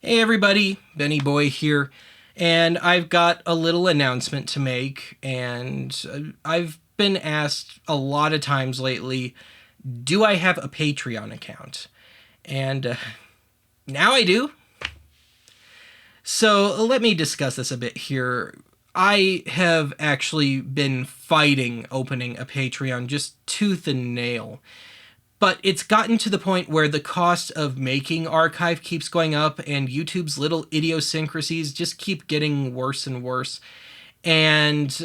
Hey everybody, Benny Boy here, and I've got a little announcement to make. And I've been asked a lot of times lately, do I have a Patreon account? And now I do. So let me discuss this a bit here. I have actually been fighting opening a Patreon just tooth and nail. But it's gotten to the point where the cost of making archive keeps going up, and YouTube's little idiosyncrasies just keep getting worse and worse. And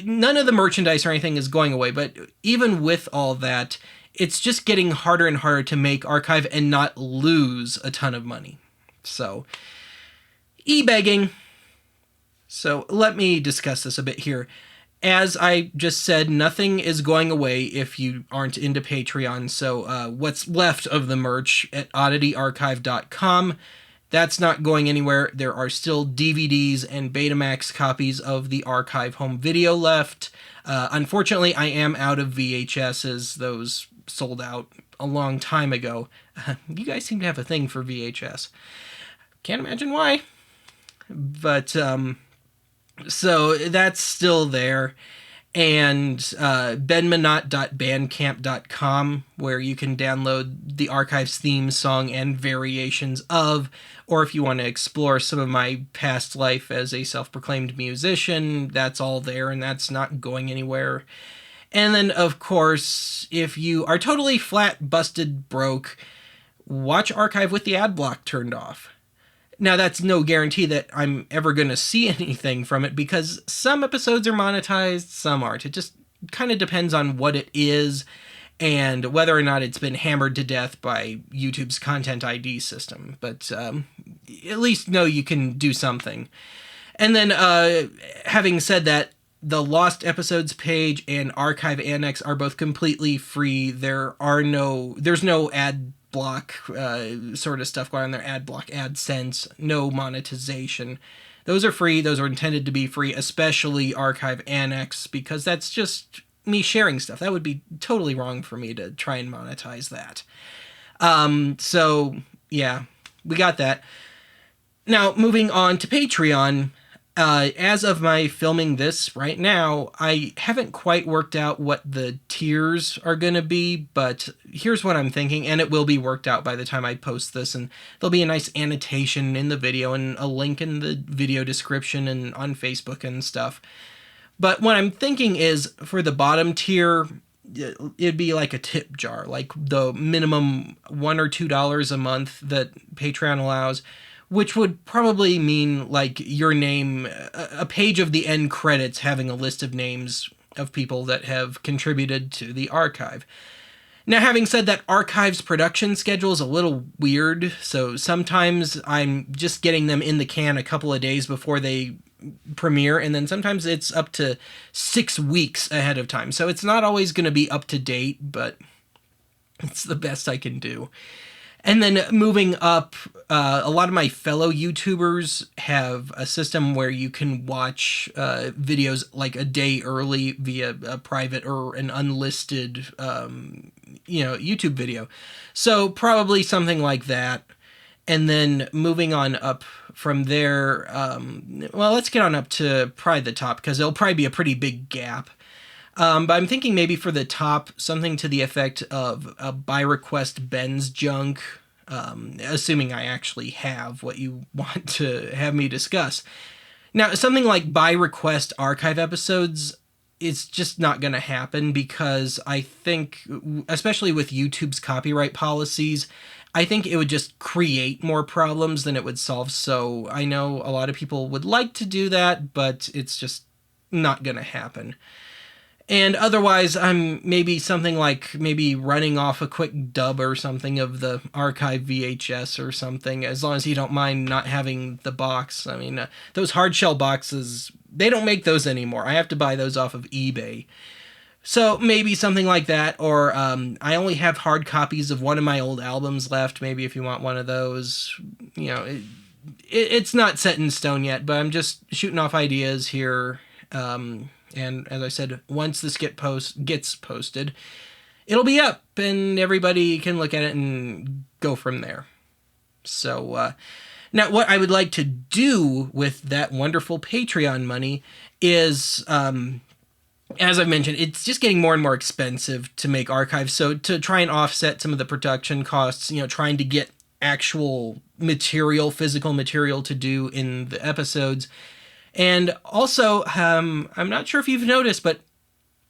none of the merchandise or anything is going away, but even with all that, it's just getting harder and harder to make archive and not lose a ton of money. So, e-begging. So let me discuss this a bit here. As I just said, nothing is going away if you aren't into Patreon. So what's left of the merch at oddityarchive.com, that's not going anywhere. There are still DVDs and Betamax copies of the archive home video left. Unfortunately, I am out of VHSs. Those sold out a long time ago. You guys seem to have a thing for VHS. Can't imagine why. But so that's still there. And benmanot.bandcamp.com, where you can download the archives theme song and variations of, or if you want to explore some of my past life as a self-proclaimed musician, that's all there and that's not going anywhere. And then, of course, if you are totally flat, busted, broke, watch archive with the ad block turned off. Now, that's no guarantee that I'm ever going to see anything from it, because some episodes are monetized, some aren't. It just kind of depends on what it is and whether or not it's been hammered to death by YouTube's Content ID system. But at least know you can do something. And then, having said that, the Lost Episodes page and Archive Annex are both completely free. There's no ad block sort of stuff going on there, ad block, AdSense, no monetization. Those are free. Those are intended to be free, especially Archive Annex, because that's just me sharing stuff. That would be totally wrong for me to try and monetize that. So, yeah, we got that. Now, moving on to Patreon. As of my filming this right now, I haven't quite worked out what the tiers are going to be, but here's what I'm thinking, and it will be worked out by the time I post this, and there'll be a nice annotation in the video and a link in the video description and on Facebook and stuff. But what I'm thinking is, for the bottom tier, it'd be like a tip jar, like the minimum $1 or $2 a month that Patreon allows, which would probably mean like your name, a page of the end credits having a list of names of people that have contributed to the archive. Now, having said that, Archive's production schedule is a little weird, so sometimes I'm just getting them in the can a couple of days before they premiere, and then sometimes it's up to 6 weeks ahead of time. So it's not always going to be up to date, but it's the best I can do. And then moving up, a lot of my fellow YouTubers have a system where you can watch videos like a day early via a private or an unlisted, YouTube video. So probably something like that. And then moving on up from there, let's get on up to probably the top, because there'll probably be a pretty big gap. But I'm thinking maybe for the top, something to the effect of a by request Ben's junk, assuming I actually have what you want to have me discuss. Now, something like by request archive episodes, it's just not going to happen, because I think, especially with YouTube's copyright policies, I think it would just create more problems than it would solve. So I know a lot of people would like to do that, but it's just not going to happen. And otherwise, I'm maybe something like maybe running off a quick dub or something of the archive VHS or something, as long as you don't mind not having the box. I mean, those hard shell boxes, they don't make those anymore. I have to buy those off of eBay. So maybe something like that, or I only have hard copies of one of my old albums left. Maybe if you want one of those, it's not set in stone yet, but I'm just shooting off ideas here. And as I said, once this gets posted, it'll be up and everybody can look at it and go from there. So now what I would like to do with that wonderful Patreon money is, as I've mentioned, it's just getting more and more expensive to make archives. So to try and offset some of the production costs, trying to get actual material, physical material to do in the episodes. And also, I'm not sure if you've noticed, but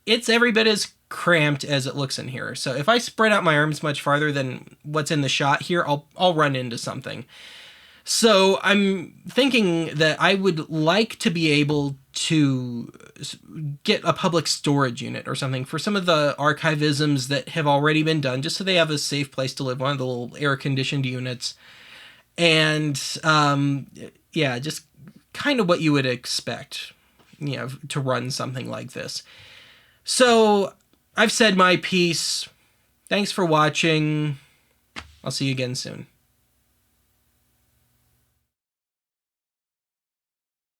it's every bit as cramped as it looks in here. So if I spread out my arms much farther than what's in the shot here, I'll run into something. So I'm thinking that I would like to be able to get a public storage unit or something for some of the archivisms that have already been done, just so they have a safe place to live, one of the little air-conditioned units. And yeah, just kind of what you would expect, to run something like this. So I've said my piece. Thanks for watching. I'll see you again soon.